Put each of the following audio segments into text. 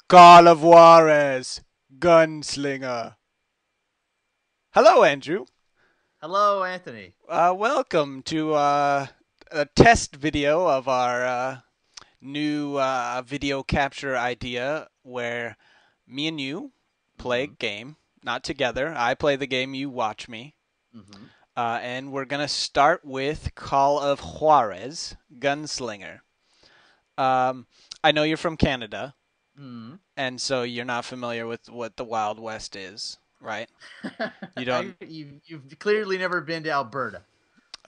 Call of Juarez Gunslinger. Hello, Andrew. Hello, Anthony. Welcome to a test video of our new video capture idea where me and you play a hmm game, not together. I play the game, you watch me. hmm And we're going to start with Call of Juarez Gunslinger. I know you're from Canada, hmm and so you're not familiar with what the Wild West is, right? You don't. you've clearly never been to Alberta.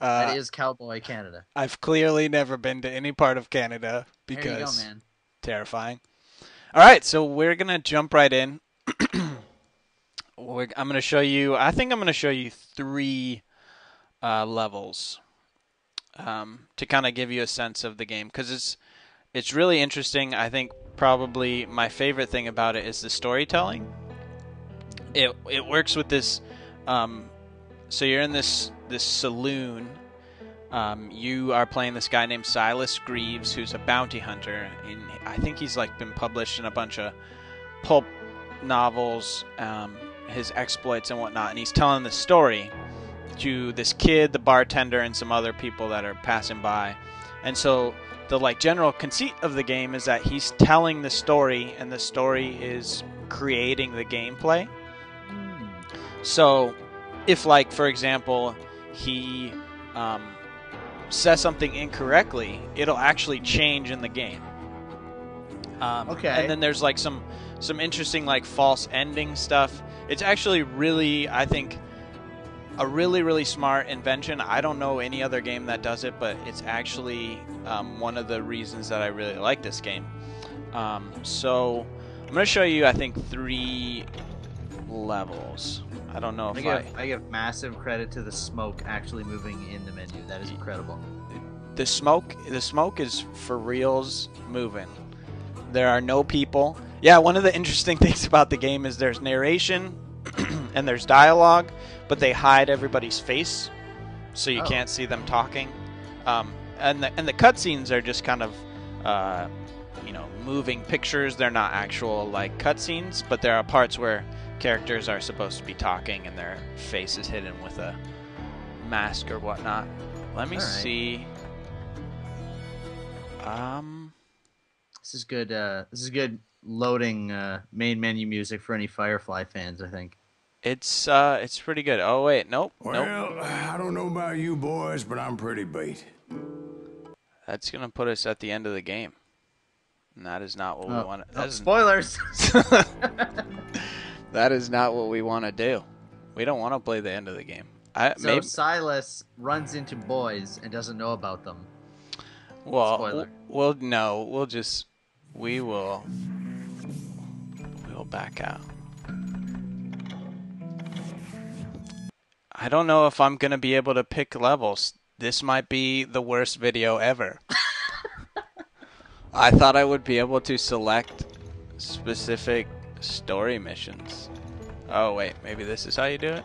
That Uh, is Cowboy Canada. I've clearly never been to any part of Canada There you go, because man. terrifying. All right, so we're gonna jump right in. I'm gonna show you. I think I'm gonna show you three levels to kind of give you a sense of the game because it's really interesting. I think probably my favorite thing about it is the storytelling. It works with this. So you're in this saloon. You are playing this guy named Silas Greaves, who's a bounty hunter. I think he's like been published in a bunch of pulp novels, his exploits and whatnot. And he's telling the story to this kid, the bartender, and some other people that are passing by. And so the like general conceit of the game is that he's telling the story, and the story is creating the gameplay. So, if like for example, he says something incorrectly, it'll actually change in the game. Okay. And then there's like some interesting like false ending stuff. It's actually really, I think, a really smart invention. I don't know any other game that does it, but it's actually one of the reasons that I really like this game. So I'm gonna show you, I think, three levels. I don't know if I give massive credit to the smoke actually moving in the menu. That is incredible. the smoke is for reals moving. There are no people. Yeah, one of the interesting things about the game is there's narration and there's dialogue, but they hide everybody's face, so you can't see them talking. And the cutscenes are just kind of moving pictures. They're not actual like cutscenes, but there are parts where characters are supposed to be talking and their face is hidden with a mask or whatnot. Let me see. This is good. This is good loading main menu music for any Firefly fans, I think. It's pretty good. Oh wait, nope. Well, I don't know about you boys, but I'm pretty beat. That's gonna put us at the end of the game. And that is not what we want. Spoilers. That is not what we want to do. We don't want to play the end of the game. So Silas runs into boys and doesn't know about them. Well, Spoiler. We will back out. I don't know if I'm gonna be able to pick levels. This might be the worst video ever. I thought I would be able to select specific story missions. Oh wait, maybe this is how you do it?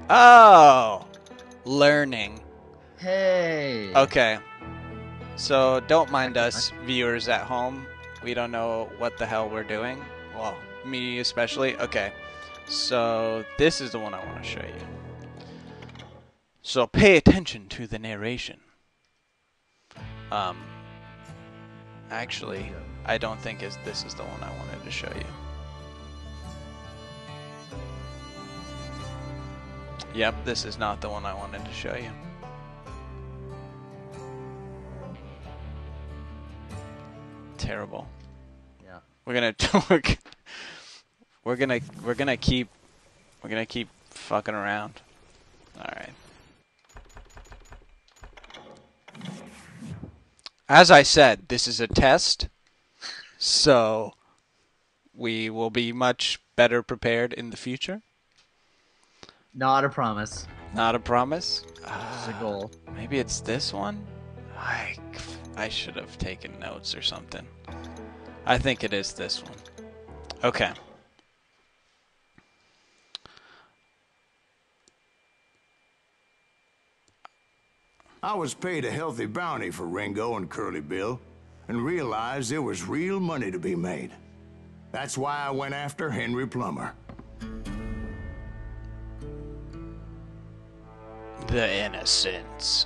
Oh! Learning. Hey. Okay. So don't mind us, viewers at home. We don't know what the hell we're doing. Well, me especially. Okay. So this is the one I want to show you. So pay attention to the narration. Actually, I don't think this is the one I wanted to show you. Yep, this is not the one I wanted to show you. Terrible. Yeah. We're gonna we're gonna keep fucking around. All right. As I said, this is a test, so we will be much better prepared in the future. Not a promise. Not a promise. It's a goal. Maybe it's this one? I should have taken notes or something. I think it is this one. Okay. I was paid a healthy bounty for Ringo and Curly Bill, and realized there was real money to be made. That's why I went after Henry Plummer. The Innocents.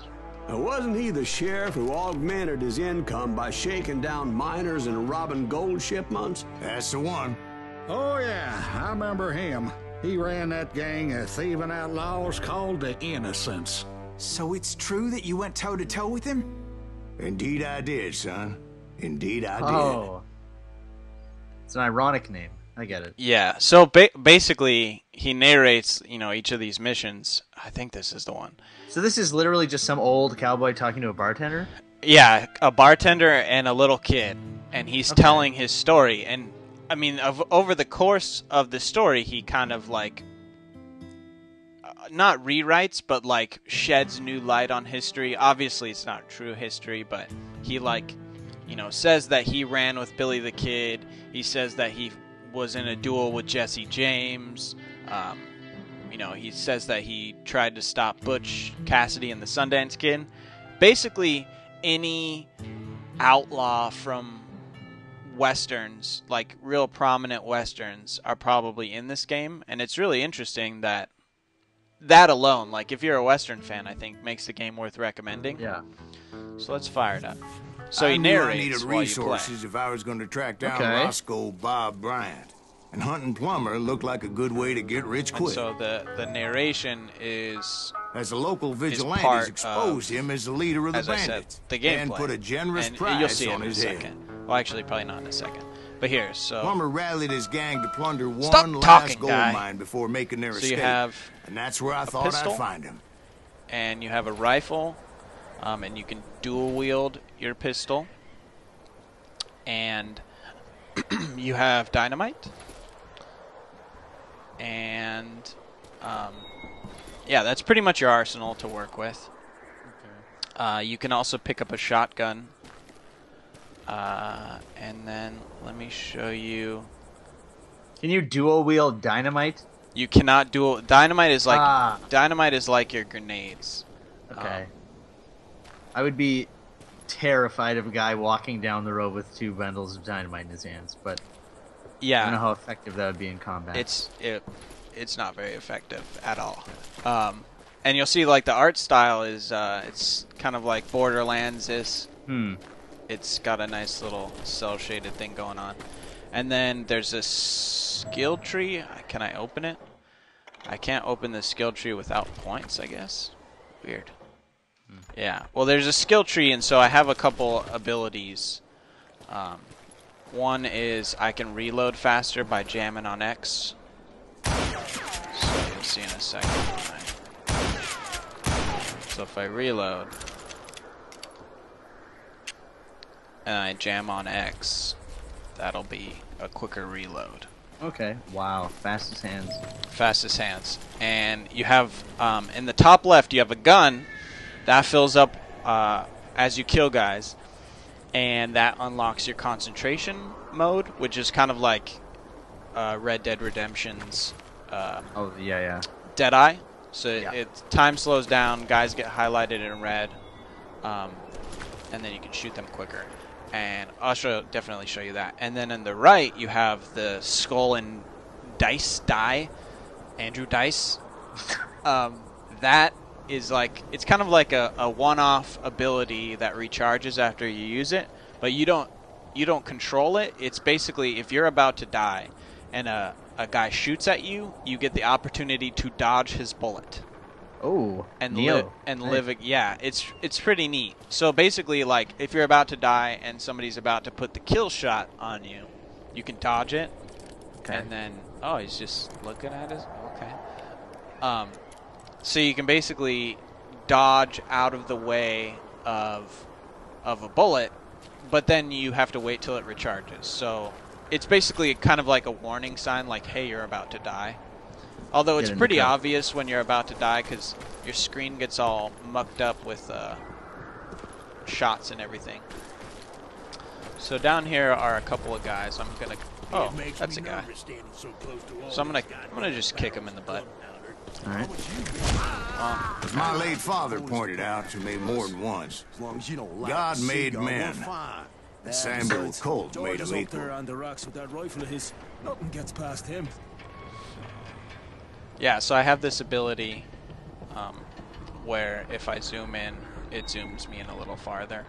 Wasn't he the sheriff who augmented his income by shaking down miners and robbing gold shipments? That's the one. Oh, yeah, I remember him. He ran that gang of thieving outlaws called the Innocents. So it's true that you went toe-to-toe with him? Indeed I did, son. Indeed I did. Oh. It's an ironic name. I get it. Yeah, so basically, he narrates, you know, each of these missions. I think this is the one. So this is literally just some old cowboy talking to a bartender? Yeah, a bartender and a little kid, and he's telling his story. And I mean, over the course of the story, he kind of like not rewrites, but like sheds new light on history. Obviously, it's not true history, but he like, you know, says that he ran with Billy the Kid. He says that he was in a duel with Jesse James. You know, he says that he tried to stop Butch Cassidy and the Sundance Kid. Basically, any outlaw from westerns, like real prominent westerns, are probably in this game. And it's really interesting that alone, like if you're a western fan, I think makes the game worth recommending. Yeah. So let's fire it up. So he I knew I narrates needed while you play. resources if I was going to track down Okay. Roscoe Bob Bryant. And hunting Plummer looked like a good way to get rich And quick. so the narration is, As the local part vigilantes exposed of, him as the leader of the as I said, bandits. the gameplay. And put a generous and price you'll see it on in a his head. second. Well, actually, probably not in a second. But here, so Plummer rallied his gang to plunder Stop one talking, last gold guy. mine before making their So escape. you have and that's where I a thought pistol. I'd find him. and you have a rifle, and you can dual wield your pistol, and you have dynamite, and yeah, that's pretty much your arsenal to work with. You can also pick up a shotgun, and then let me show you. Can you dual wield dynamite? You cannot dual. Dynamite is like Ah. your grenades. Okay. I would be terrified of a guy walking down the road with 2 bundles of dynamite in his hands, but I don't know Yeah, how effective that would be in combat. it's not very effective at all. And you'll see like the art style is it's kind of like Borderlands-ish. It's got a nice little cell shaded thing going on. And then there's a skill tree. Can I open it? I can't open the skill tree without points, I guess. Weird. Yeah. Well, there's a skill tree, and so I have a couple abilities. One is I can reload faster by jamming on X. So you'll see in a second. So if I reload and I jam on X, that'll be a quicker reload. Okay. Wow. Fastest hands. Fastest hands. And you have, in the top left, you have a gun that fills up as you kill guys, and that unlocks your concentration mode, which is kind of like Red Dead Redemption's Oh, yeah. Deadeye. So Yeah. time slows down, guys get highlighted in red, and then you can shoot them quicker. And I'll definitely show you that. And then on the right, you have the skull and dice die, Andrew Dice. That is like, it's kind of like a one-off ability that recharges after you use it, but you don't control it. It's basically if you're about to die and a guy shoots at you, you get the opportunity to dodge his bullet. Oh. And Neo. live. Yeah, it's pretty neat. So basically, like if you're about to die and somebody's about to put the kill shot on you, you can dodge it. Okay. And then he's just looking at us. Okay. So you can basically dodge out of the way of a bullet, but then you have to wait till it recharges. So it's basically kind of like a warning sign, like hey, you're about to die. Although it's Get in the pretty car. obvious when you're about to die because your screen gets all mucked up with shots and everything. So down here are a couple of guys. I'm gonna. Oh, that's a guy. So I'm gonna just kick him in the butt. All right. As my late father pointed out to me more than once, As long as you don't lie. God made Seagull, men. we're fine. The Sambo Colt George made is him up there equal. on the rocks with that rifle of his. Nothing gets past him. Yeah, so I have this ability where if I zoom in, it zooms me in a little farther.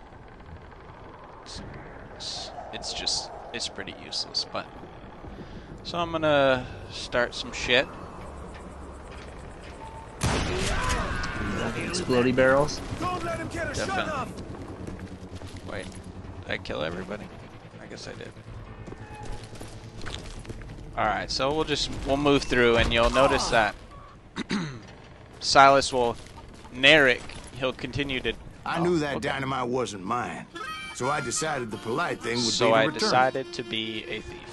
It's pretty useless, but so I'm gonna start some shit. Explodey barrels. Don't let him get a shot Definitely. off. Wait, did I kill everybody? I guess I did. Alright, so we'll move through and you'll notice that Silas will narrate. He'll continue to... I knew that dynamite wasn't mine, so I decided the polite thing would be to So I return it. decided to be a thief.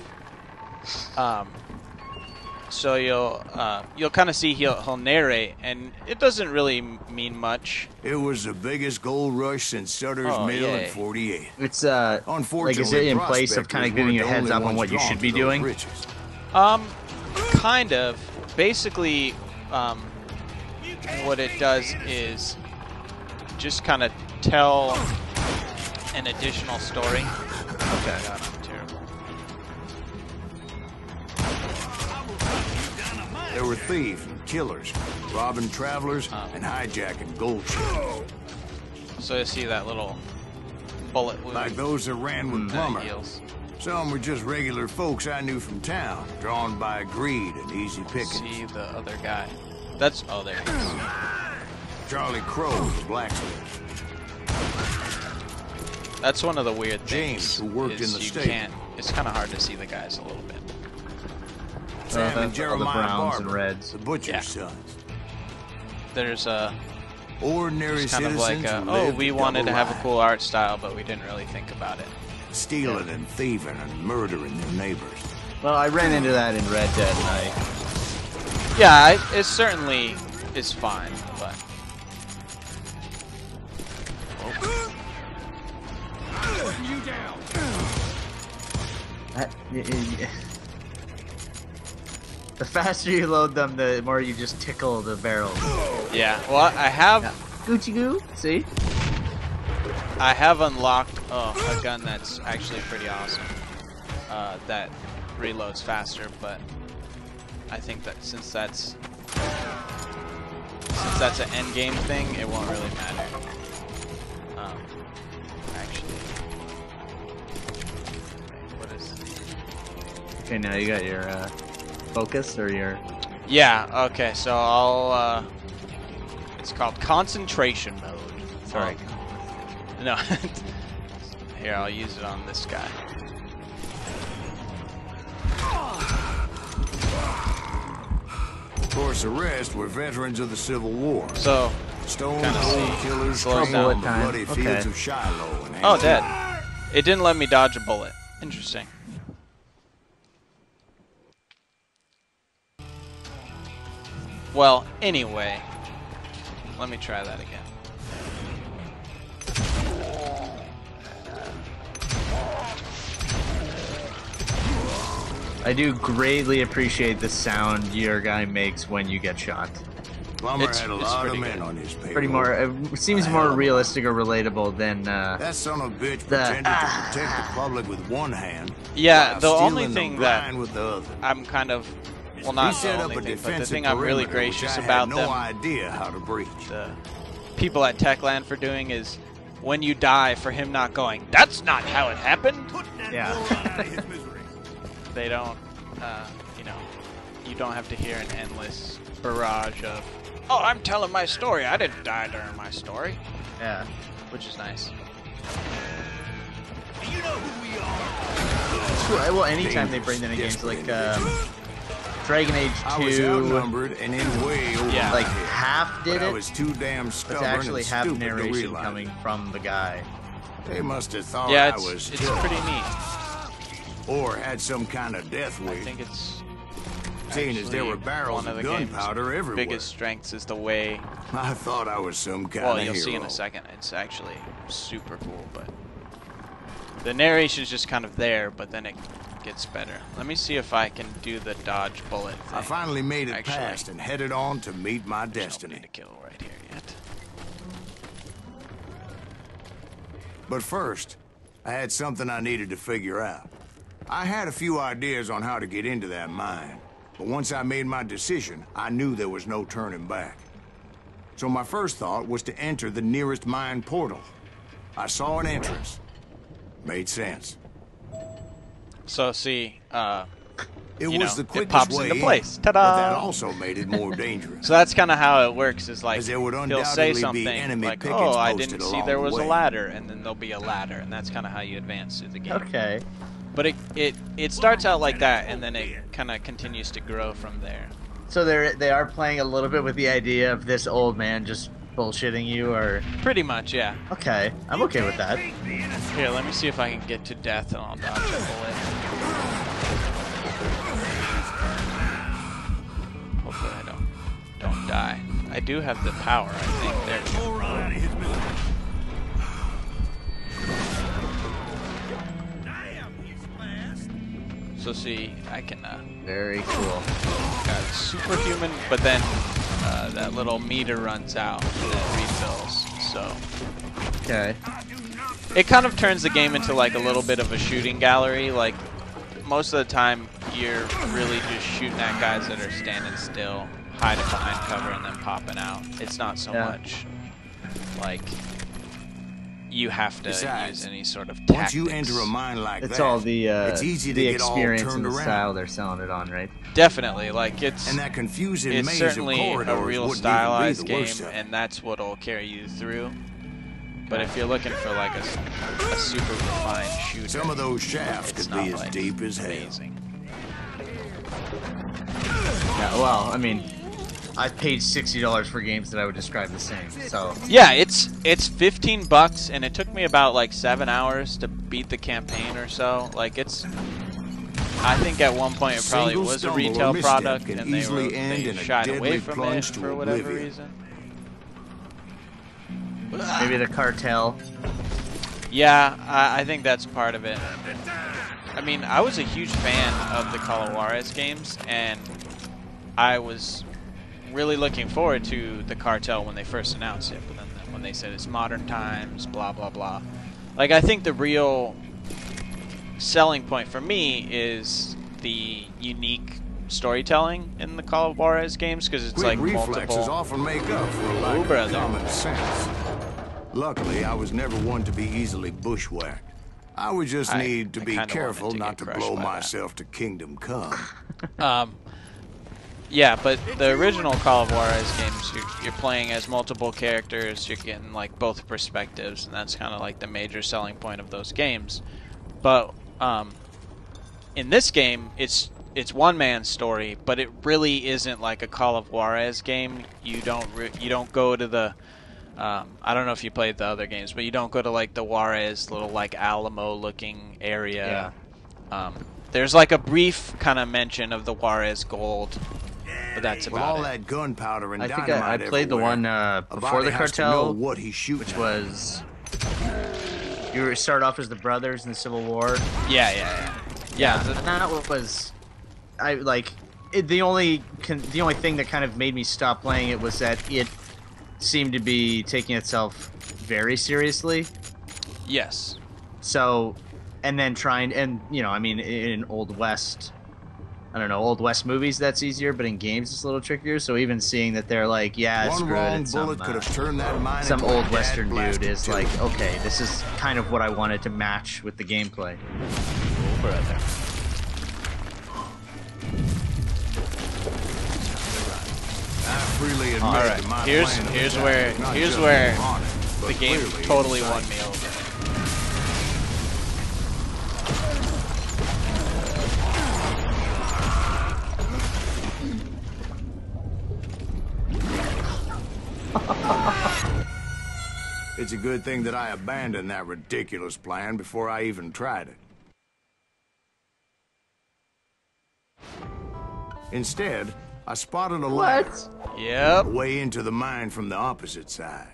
So you'll kind of see he'll narrate, and it doesn't really mean much. It was the biggest gold rush since Sutter's Oh, Mill yay. in '48. It's like, is it in place of kind of giving you a heads up on what you should be doing? Kind of. Basically, what it does is just kind of tell an additional story. Okay. God, I'm terrible. There were thieves and killers, robbing travelers and hijacking gold ships. So you see that little bullet wound. Like those that ran with Plummer. Heals. Some were just regular folks I knew from town, drawn by greed and easy pickings. See the other guy. That's there he is. Charlie Crow, the blacksmith. That's one of the weird James, things. who worked is in the you stable. can't. It's kind of hard to see the guys a little bit. Sam and all the Jeremiah browns Barber, and reds. the butcher's Yeah. sons. There's a Ordinary kind of citizens like who oh, lived we a wanted to double have a life, cool art style, but we didn't really think about it. stealing and thieving and murdering their neighbors. Well, I ran into that in Red Dead, and Yeah, it certainly is fine, but You down. the faster you load them, the more you just tickle the barrels. yeah. Well, I have Gucci goo, see? I have unlocked a gun that's actually pretty awesome. That reloads faster, but I think that since that's an end game thing, it won't really matter. Actually, what is? Okay, now you got your focus or your... Yeah. Okay. So I'll. It's called concentration mode. Sorry. No. Here, I'll use it on this guy. Of course, the rest were veterans of the Civil War. So, Stone kinda Cold see. Killers Slows trained down. on the Time. bloody Okay. fields of Shiloh and oh, Antietam. dead. It didn't let me dodge a bullet. Interesting. Well, anyway, let me try that again. I do greatly appreciate the sound your guy makes when you get shot. Plummer It's- had a it's lot of pretty men good. on his payroll. Pretty more, it seems more realistic or relatable than, That son of a bitch The- pretended to protect the public with one hand. Yeah, while the only stealing thing the that grind with the other. I'm kind of, well, He not the set up only a thing, but the defensive thing I'm really perimeter, which gracious I about had no them, idea how to breach. the people at Techland for doing is when you die, for him not going, that's not how it happened. yeah. They don't, you don't have to hear an endless barrage of, oh, I'm telling my story. I didn't die during my story, Yeah. which is nice. Well, anytime they bring that in games like Dragon Age I was 2, outnumbered and in way over Yeah. my like head, half did but I it, was too damn but stubborn to actually and have stupid to narration realize coming it. from the guy. They must have thought Yeah, I was it's killed, pretty neat. or had some kind of death I wish. think it's Seeing as there were actually barrels one of the game's gunpowder everywhere. biggest strengths is the way. I thought I was some kind Well, of you'll hero. see in a second. It's actually super cool, but the narration's just kind of there, but then it gets better. Let me see if I can do the dodge bullet thing. I finally made it Actually, past and headed on to meet my There's destiny. nobody to kill right here yet. But first, I had something I needed to figure out. I had a few ideas on how to get into that mine, but once I made my decision, I knew there was no turning back. So my first thought was to enter the nearest mine portal. I saw an entrance. Made sense. So see, It you was know, the it quickest pops way into in, place. but Ta-da! that also made it more dangerous. So that's kind of how it works. Is like As there would he'll say undoubtedly be something enemy like, pickets "Oh, I posted didn't see along there the was a way. ladder," and then there'll be a ladder, and that's kind of how you advance through the game. Okay. But it starts out like that, and then it kind of continues to grow from there. So they are playing a little bit with the idea of this old man just bullshitting you, or Pretty much, yeah. okay, I'm okay with that. Here, let me see if I can get to death, and I'll dodge a bullet. Hopefully I don't die. I do have the power, I think. There we go. So see, I can Very cool. got superhuman, but then that little meter runs out and it refills. So Okay. it kind of turns the game into like a little bit of a shooting gallery. Like most of the time, you're really just shooting at guys that are standing still, hiding behind cover, and then popping out. It's not so Yeah. much like you have to Besides, use any sort of tactics. Once you enter a mine like It's that, all the it's easy to the get all experience and turned the around. style they're selling it on, right? Definitely, like it's And that confusing it's maze of certainly corridors a real wouldn't stylized even be the worst game, of it. and that's what'll carry you through. But if you're looking for like a super refined shooter, Some of those shafts it's could be not as like deep as hell. amazing. Yeah. Well, I mean, I've paid $60 for games that I would describe the same. So Yeah, it's $15, and it took me about like 7 hours to beat the campaign or so. Like it's, I think at one point it probably Single was a stumble or retail misstep product, can and they easily end in a shied away deadly from plunge it to for whatever oblivion. reason. maybe the cartel. Yeah, I think that's part of it. I mean, I was a huge fan of the Call of Juarez games, and I was really looking forward to the cartel when they first announced it. But then when they said it's modern times, blah, blah, blah. Like, I think the real selling point for me is the unique storytelling in the Call of Juarez games, because it's Quick like reflexes multiple. often make up for a lack of brother. common sense. Luckily, I was never one to be easily bushwhacked. I would just need to I be kinda careful wanted to not get to crushed blow by that. myself to kingdom come. Yeah, but the original Call of Juarez games, you're playing as multiple characters, you're getting like both perspectives, and that's kind of like the major selling point of those games. But in this game, it's one man's story, but it really isn't like a Call of Juarez game. You don't go to the I don't know if you played the other games, but you don't go to like the Juarez little like Alamo looking area. There's like a brief kind of mention of the Juarez gold, but that's With about all it. that gunpowder and I think dynamite I played the one everywhere, a before the body has to know cartel, what he's shooting which at. was you start off as the brothers in the Civil War. Yeah. And that was the only thing that kind of made me stop playing it was that it seemed to be taking itself very seriously. Yes. So, and then I mean, in Old West movies that's easier, but in games it's a little trickier. So even seeing that they're like, yeah, One screw it, wrong it's bullet could have turned that mine some into a old Western dude dad-blasted is tube. like, okay, this is kind of what I wanted to match with the gameplay. Brother. I freely admit All right. that my Here's plan of here's attack where is not here's just where honest, but the game clearly totally inside. won me over. It's a good thing that I abandoned that ridiculous plan before I even tried it. Instead, I spotted a ladder Yep. way into the mine from the opposite side.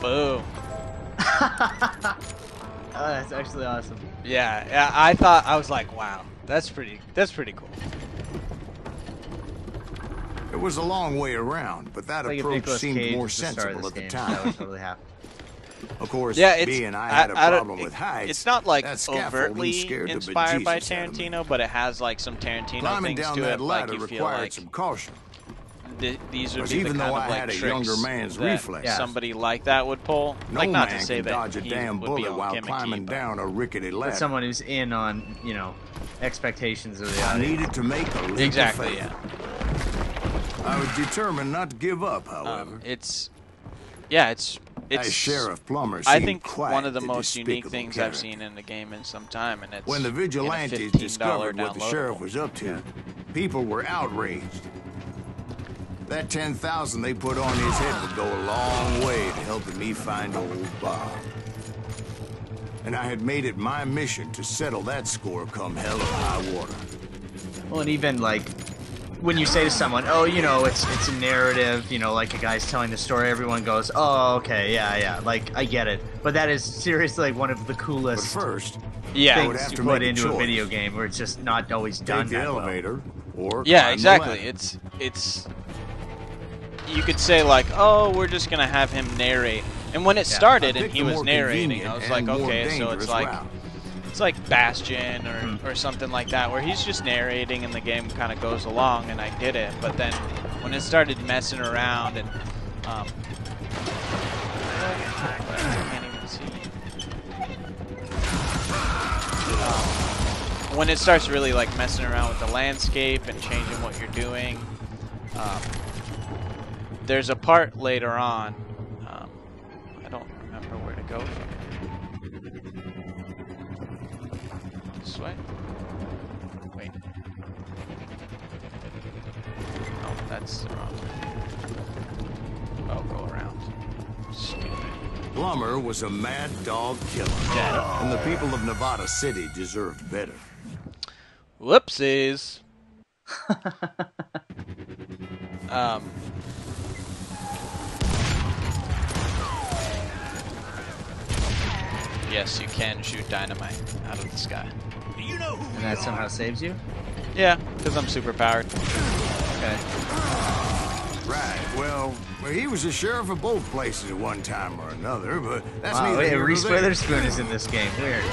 Boom. Oh, that's actually awesome. Yeah. I was like, wow, that's pretty cool. It was a long way around, but that Like if approach Nicolas seemed Cage more was the star of sensible this at the game, I was time. totally happy. Of course, Yeah, it's being I had a problem with heights. It's not like that scaffolding overtly scared the inspired by bejesus out of me. Tarantino, but it has like some Tarantino Climbing things down to that it. Like ladder you feel required like some caution. these would Because be the even kind though of I like had a tricks younger man's that reflexes, somebody like that would pull. no Like not man to say can that dodge a he damn would be bullet all while gimmicky, climbing but- down a rickety ladder. But someone who's in on, you know, expectations of the I audience. needed to make a leap Exactly. of faith. Yeah. I was determined not to give up, however. It's As Sheriff Plummer I seemed think quite one of the the most unique despicable things character. I've seen in the game in some time, and it's When the in a vigilantes $15 discovered what the sheriff downloadable. was up to, people were outraged. That 10,000 they put on his head would go a long way to helping me find old Bob. And I had made it my mission to settle that score come hell or high water. Well, and even like when you say to someone, "Oh, you know, it's a narrative," you know, like a guy's telling the story, everyone goes, "Oh, okay, yeah, like I get it." But that is seriously like one of the But coolest first, Yeah. I would things have to to put make a into a choice. video game where it's just not always done take the that well. elevator or Yeah, climb the exactly. ladder. It's you could say like, oh, we're just gonna have him narrate. And when it I started and picked he the was more narrating, convenient I was like, and more okay, so it's dangerous like route. it's like Bastion or something like that, where he's just narrating and the game kind of goes along, and I get it. But then when it started messing around and I can't even see. When it starts really like messing around with the landscape and changing what you're doing, there's a part later on. I don't remember where to go from here. This way? Wait. Oh, that's the wrong way. Oh, go around. Stupid. Plummer was a mad dog killer, and the people of Nevada City deserved better. Whoopsies. Yes, you can shoot dynamite out of the sky. And that somehow saves you. Yeah, because I'm super powered. Okay. Right, well, he was the sheriff of both places at one time or another, but that's Wow, neither wait, here nor Reese there. Witherspoon is in this game. Weird.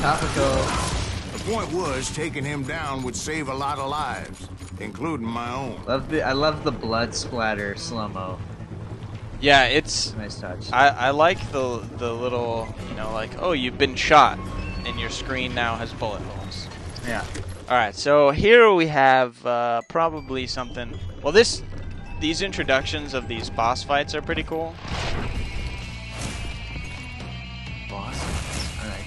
Topical. The point was, taking him down would save a lot of lives, including my own. I love the blood splatter slow mo. Yeah, it's. Nice touch. I like the little, you know, like, oh, you've been shot, and your screen now has bullet holes. Yeah. All right, so here we have probably something. Well, these introductions of these boss fights are pretty cool. Boss. All right.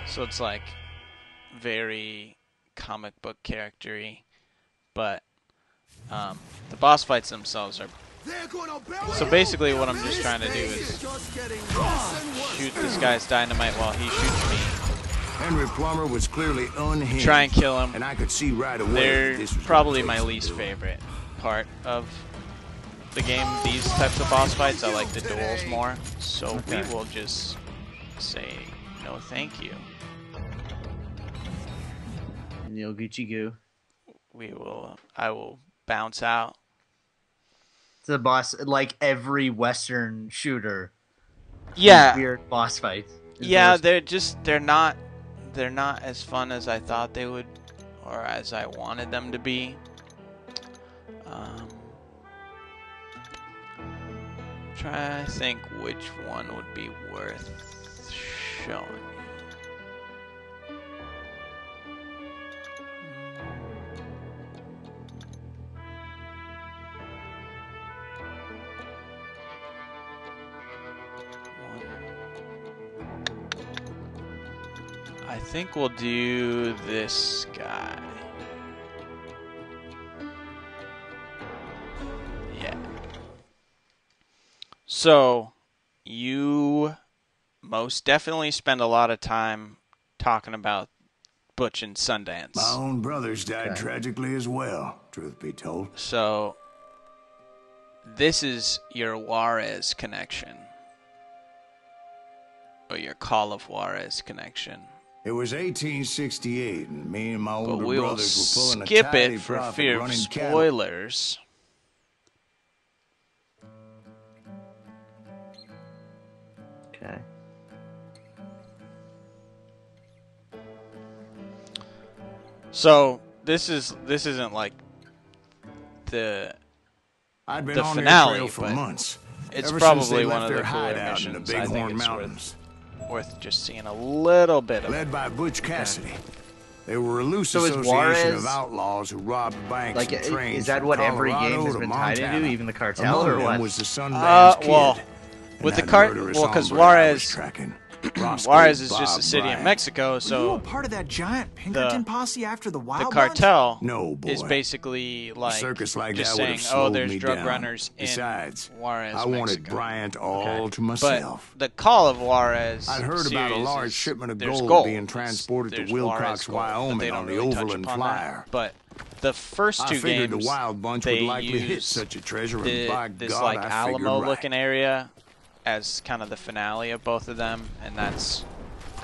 So it's like very comic book character-y, but the boss fights themselves are. So basically what I'm just trying to do is shoot this guy's dynamite while he shoots me. Henry Plummer was clearly unhinged. Try and kill him. And I could see right away that They're this was probably gonna my take least some doing. favorite part of the game, these types of boss fights. I like the duels more. So Okay. we will just say no thank you. Neil Gucci Goo. I will bounce out. It's a boss like every Western shooter. Yeah. Weird boss fights. Yeah, they're not as fun as I thought they would, or as I wanted them to be. Try to think which one would be worth showing you. I think we'll do this guy. Yeah. So, you most definitely spend a lot of time talking about Butch and Sundance. My own brothers died tragically as well, truth be told. So, this is your Juarez connection. Or your Call of Juarez connection. It was 1868, and me and my But older we will brothers were pulling a skip tidy it for profit fear of running cattle. spoilers. Okay. So this isn't like the I'd been the on finale, their trail for but months. it's ever probably since they one left of the their cooler hideout in the missions. I think Bighorn it's Mountains. worth just seeing a little bit of. Led by Butch Cassidy. They were a loose So is association Juarez, of outlaws who robbed banks like, and trains. is that from what every Colorado game has to been tied Montana. into, even the cartel, Among or them what? was the Sundance Kid. Well, and with the that murderous because hombre I was Juarez tracking, Roscoe Juarez is just Bob a city in Bryant. Mexico, Were you so a part of that giant Pinkerton posse after the the Wild Bunch? cartel No, boy. is basically like A circus like just that would saying, have oh, slowed there's me drug down. runners in Besides, Juarez, I wanted Mexico. Bryant all to But myself. the Call of Juarez I'd heard about a series large is- shipment of there's gold being transported to There's Wilcox, Juarez gold, but Wyoming they on don't the really touch Overland upon Flyer. that. But the first I two figured games, the Wild Bunch they would likely hit use such a treasure, and by this God, like I figured Alamo-looking right. area as kind of the finale of both of them, and that's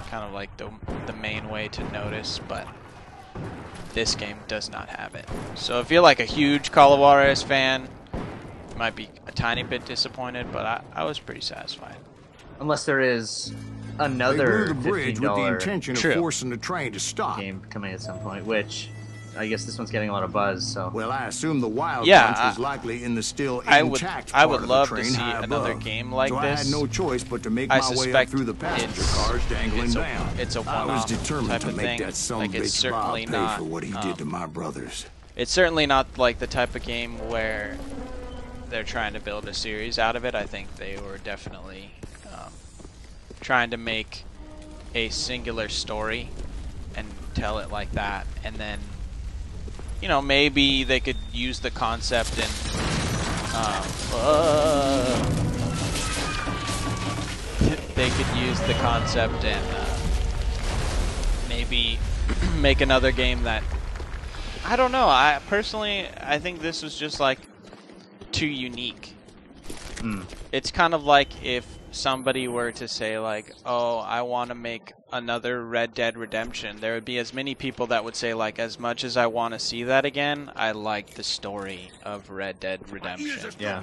kind of like the main way to notice. But this game does not have it. So if you're like a huge Call of Juarez fan, you might be a tiny bit disappointed, but I was pretty satisfied. Unless there is They another blew the bridge with the $15 intention of True. forcing the train to stop. game coming at some point, which I guess this one's getting a lot of buzz. So Well, I assume the Wild Yeah, Bunch was likely in the still I intact would part of love the to train see high another above. game like so I this. had no choice but to make I my way up suspect through the passenger it's- cars dangling it's a- down. it's a I was one-off determined type to of make thing. that son Like, of it's bitch Bob certainly pay not, for what he did to my brothers. It's certainly not like the type of game where they're trying to build a series out of it. I think they were definitely trying to make a singular story and tell it like that, and then maybe they could use the concept in they could use the concept and maybe make another game that I don't know. I think this was just like too unique. It's kind of like if somebody were to say like, oh, I want to make another Red Dead Redemption, there would be as many people that would say like, as much as I want to see that again, I like the story of Red Dead Redemption. yeah,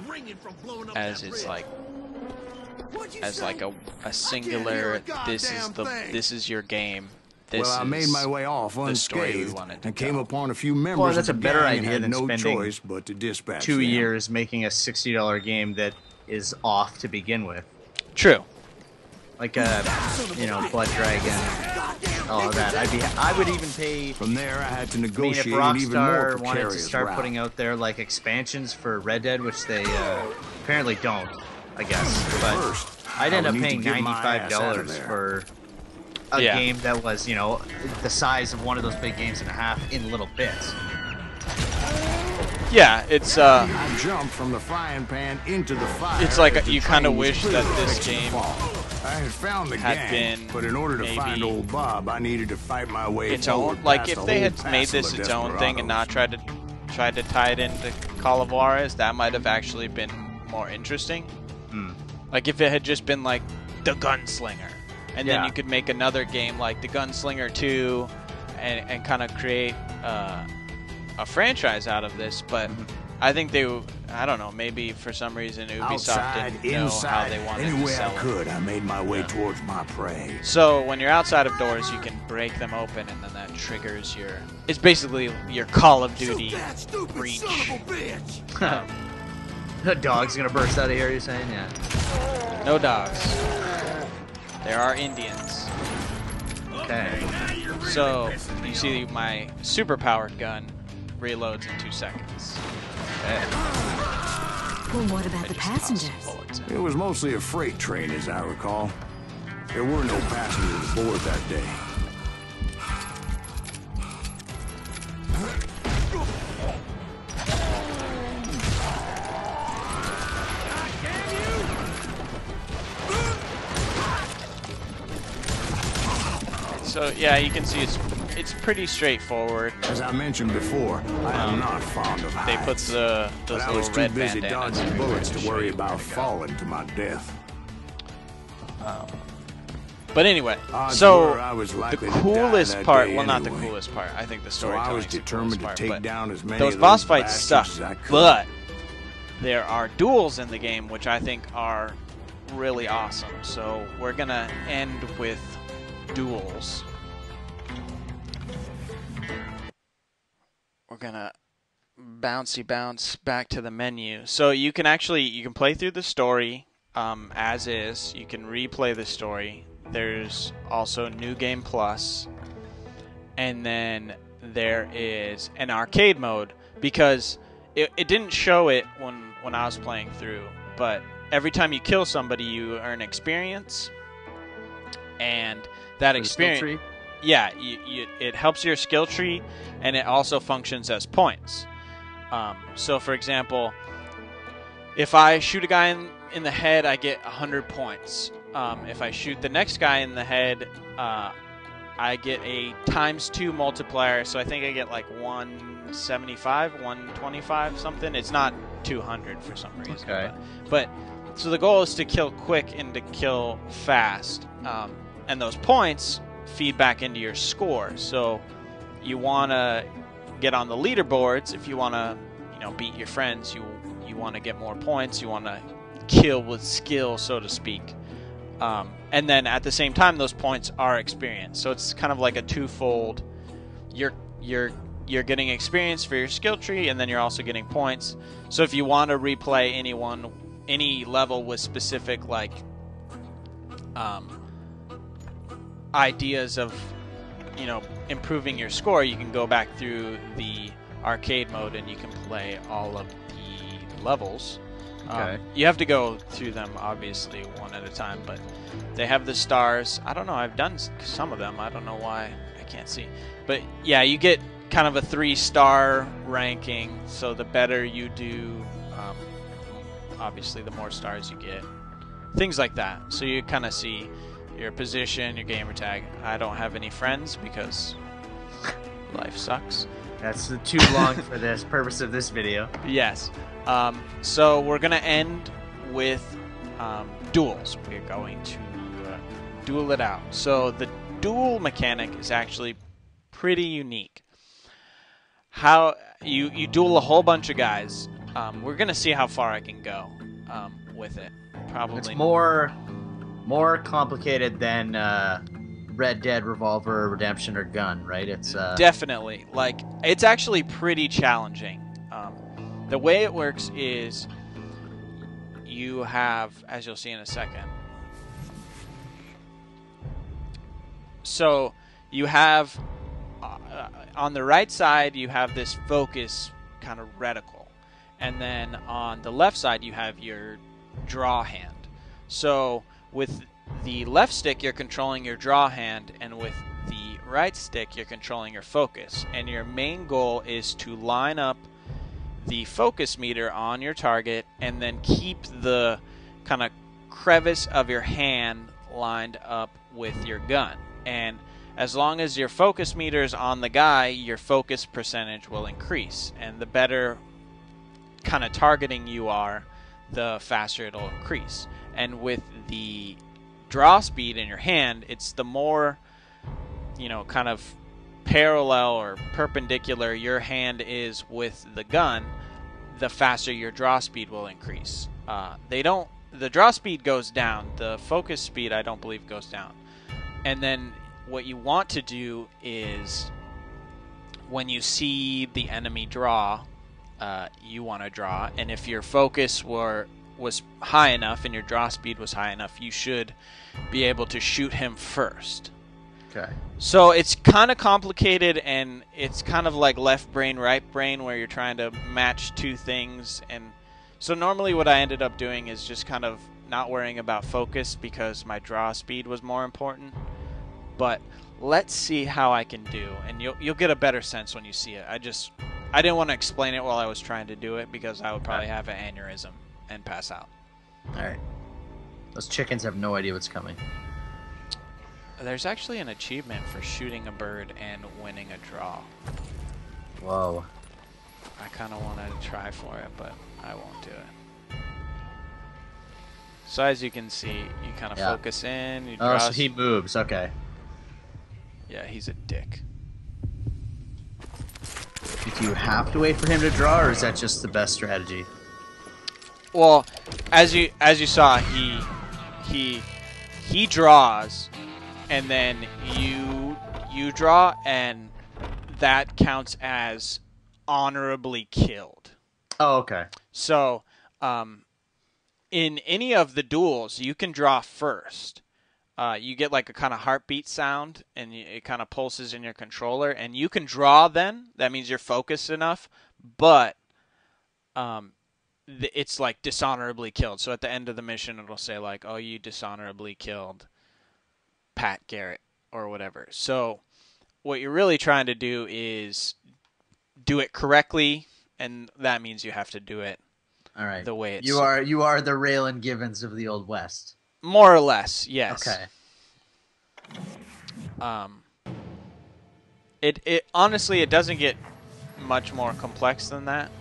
As it's like as like a singular, this is your game. This Well, I made is my way off the story we unscathed wanted to and came tell. upon a few members Well, that's of a the better gang and idea had than no spending choice but to dispatch 2 them. years making a $60 game that is off to begin with, True. like a Blood Dragon, all of that. I would even pay. From there, I had to I mean, if negotiate an even more Rockstar wanted to precarious start route. putting out their like expansions for Red Dead, which they apparently don't, I guess. But First, I'd end I up would need paying to get my ass out of $95 there. for a Yeah. game that was, the size of one of those big games and a half in little bits. Yeah, it's I jumped from the frying pan into the fire. It's like as the you kinda train was wish clearly that this fixing to game fall. I had found the had gang, been but in order to maybe find old Bob, I needed to fight my way its forward own. Like past if a they whole had made passel this of its own thing and not desperados. tried to tie it into Call of Juarez, that might have actually been more interesting. Like if it had just been like the Gunslinger, and then Yeah. you could make another game like the Gunslinger 2, and kind of create a franchise out of this. But I think I don't know, maybe for some reason Ubisoft Outside, didn't know inside, how they wanted any to way sell I it. could, I made my way towards my prey. So when you're outside of doors, you can break them open, and then that triggers your. It's basically your Call of Duty breach. The dog's gonna burst out of here, you're saying? Yeah. No dogs. There are Indians. Okay. So you see my superpowered gun reloads in 2 seconds. Well, what about I the just toss passengers? bullets in. It was mostly a freight train, as I recall. There were no passengers aboard that day. So yeah, you can see it's pretty straightforward. As I mentioned before, I am not fond of heights. They put those but I little was too red busy bandanas dodging bullets to show worry you about where to go. falling to my death. But anyway, Odds so were I was the likely to die coolest that part, day well, not the anyway. coolest part. I think the So I storytelling was is the determined coolest to part, take but down as many those of boss those fights suck. bastards as I could. But there are duels in the game, which I think are really awesome. So we're gonna end with duels. We're gonna bounce back to the menu. So you can play through the story as is. You can replay the story. There's also New Game Plus, and then there is an arcade mode, because it didn't show it when I was playing through, but every time you kill somebody you earn experience, and that experience, yeah, it helps your skill tree, and it also functions as points. So for example, if I shoot a guy in the head, I get 100 points. If I shoot the next guy in the head, I get a ×2 multiplier, so I think I get like 175, 125, something. It's not 200 for some reason. Okay. But so the goal is to kill quick and to kill fast, and those points feed back into your score. So you want to get on the leaderboards. If you want to, beat your friends, you want to get more points. You want to kill with skill, so to speak. And then at the same time, those points are experience. So it's kind of like a twofold. You're getting experience for your skill tree, and then you're also getting points. So if you want to replay any level with specific ideas of improving your score, you can go back through the arcade mode and you can play all of the levels. Okay. You have to go through them, obviously, one at a time, but they have the stars. I don't know, I've done some of them. I don't know why I can't see. But yeah, you get kind of a 3-star ranking, so the better you do, obviously the more stars you get. Things like that. So you kind of see your position, your gamer tag. I don't have any friends because life sucks. That's too long for this purpose of this video. Yes. So we're going to end with duels. We're going to duel it out. So the duel mechanic is actually pretty unique. How you duel a whole bunch of guys. We're going to see how far I can go with it. Probably. It's more complicated than Red Dead Revolver, Redemption, or Gun, right? It's definitely, it's actually pretty challenging. The way it works is you have, as you'll see in a second, so you have on the right side you have this focus kind of reticle, and then on the left side you have your draw hand. So with the left stick you're controlling your draw hand, and with the right stick you're controlling your focus, and your main goal is to line up the focus meter on your target and then keep the kind of crevice of your hand lined up with your gun. And as long as your focus meter is on the guy, your focus percentage will increase, and the better kind of targeting you are, the faster it'll increase. And with the draw speed in your hand, it's the more kind of parallel or perpendicular your hand is with the gun, the faster your draw speed will increase. The draw speed goes down. The focus speed, I don't believe, goes down. And then what you want to do is when you see the enemy draw, you want to draw. And if your focus was high enough and your draw speed was high enough, you should be able to shoot him first. okay. So it's kind of complicated, and it's kind of like left brain, right brain, where you're trying to match two things. And so normally what I ended up doing is just kind of not worrying about focus because my draw speed was more important. But let's see how I can do, and you'll get a better sense when you see it. I didn't want to explain it while I was trying to do it because I would probably have an aneurysm and pass out. Alright. Those chickens have no idea what's coming. There's actually an achievement for shooting a bird and winning a draw. Whoa. I kind of want to try for it, but I won't do it. So as you can see, you kind of focus in. You draw. Oh, so he moves. Okay. Yeah, he's a dick. Do you have to wait for him to draw, or is that just the best strategy? Well, as you saw, he draws, and then you draw, and that counts as honorably killed. Oh, okay. So, in any of the duels, you can draw first. You get like a kind of heartbeat sound, and it kind of pulses in your controller, and you can draw then. That means you're focused enough, but it's like dishonorably killed. So at the end of the mission, it'll say like, oh, you dishonorably killed Pat Garrett or whatever. So what you're really trying to do is do it correctly, and that means you have to do it the way it's... You are the Raylan Givens of the Old West. More or less, yes. Okay. It honestly, it doesn't get much more complex than that.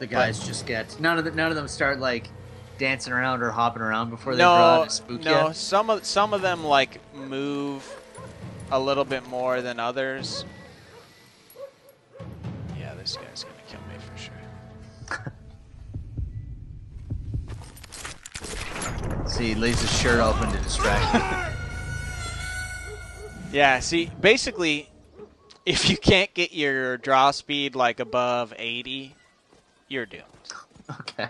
The guys just get none of them start like dancing around or hopping around before they draw to spook you. No, some of them like move a little bit more than others. Yeah, this guy's gonna kill me for sure. See, he leaves his shirt open to distract you. Yeah, see, basically, if you can't get your draw speed like above 80, you're doomed. Okay.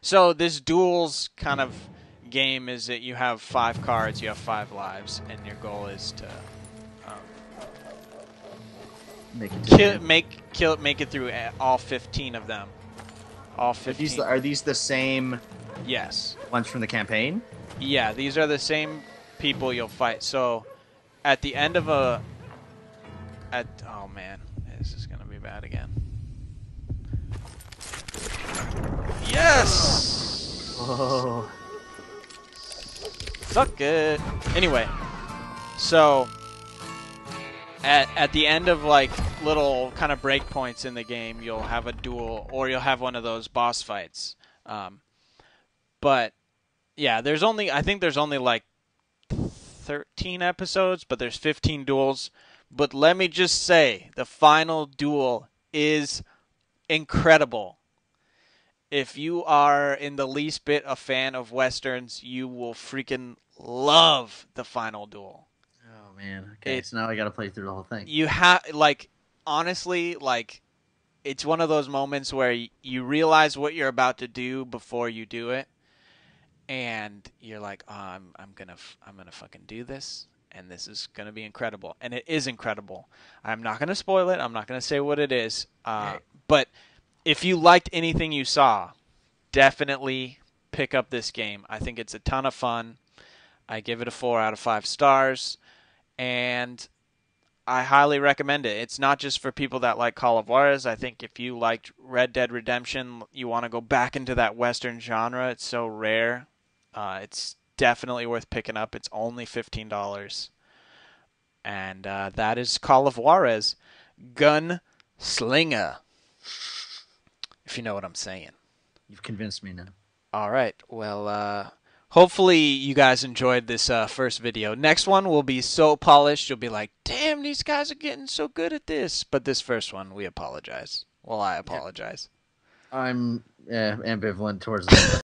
So this duels kind of game is that you have 5 cards, you have 5 lives, and your goal is to make it through all 15 of them. All 15. Are these the same? Yes. Ones from the campaign? Yeah, these are the same people you'll fight. So at the end of oh man, this is gonna be bad again. Yes. Oh. Suck it. Anyway, so at the end of like little kind of breakpoints in the game, you'll have a duel, or you'll have one of those boss fights. But yeah, I think there's only like 13 episodes, but there's 15 duels. But let me just say, the final duel is incredible. If you are in the least bit a fan of Westerns, you will freaking love the final duel. Oh, man. Okay, so now I got to play through the whole thing. You have, like, honestly, like, it's one of those moments where you realize what you're about to do before you do it. And you're like, oh, I'm gonna fucking do this, and this is gonna be incredible, and it is incredible. I'm not gonna spoil it. I'm not gonna say what it is. But if you liked anything you saw, definitely pick up this game. I think it's a ton of fun. I give it a 4 out of 5 stars, and I highly recommend it. It's not just for people that like Call of Juarez. I think if you liked Red Dead Redemption, you want to go back into that Western genre. It's so rare. It's definitely worth picking up. It's only $15. And that is Call of Juarez Gunslinger. If you know what I'm saying. You've convinced me now. All right. Well, hopefully you guys enjoyed this first video. Next one will be so polished, you'll be like, damn, these guys are getting so good at this. But this first one, we apologize. Well, I apologize. I'm ambivalent towards that.